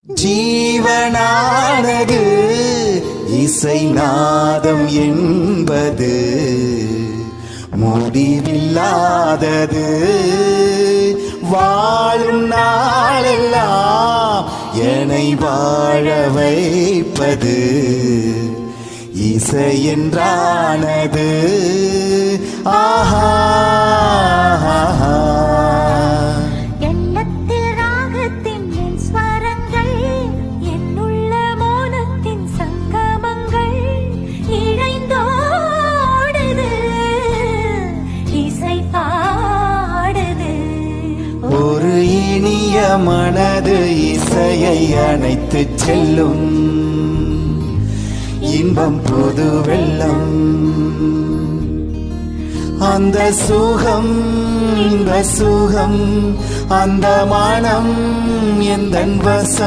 ஜீவனானது இசை நாதம் என்பது முடிவில்லாதது. வாழும் நாளெல்லாம் என்னை வாழ வைப்பது இசை என்றானது. ஆஹா ஒரு இனிய மனது இசையை அணைத்து செல்லும் இன்பம் புது வெள்ளம். அந்த சுகம் இந்த சுகம் அந்த மனம் எந்தன் வசம்.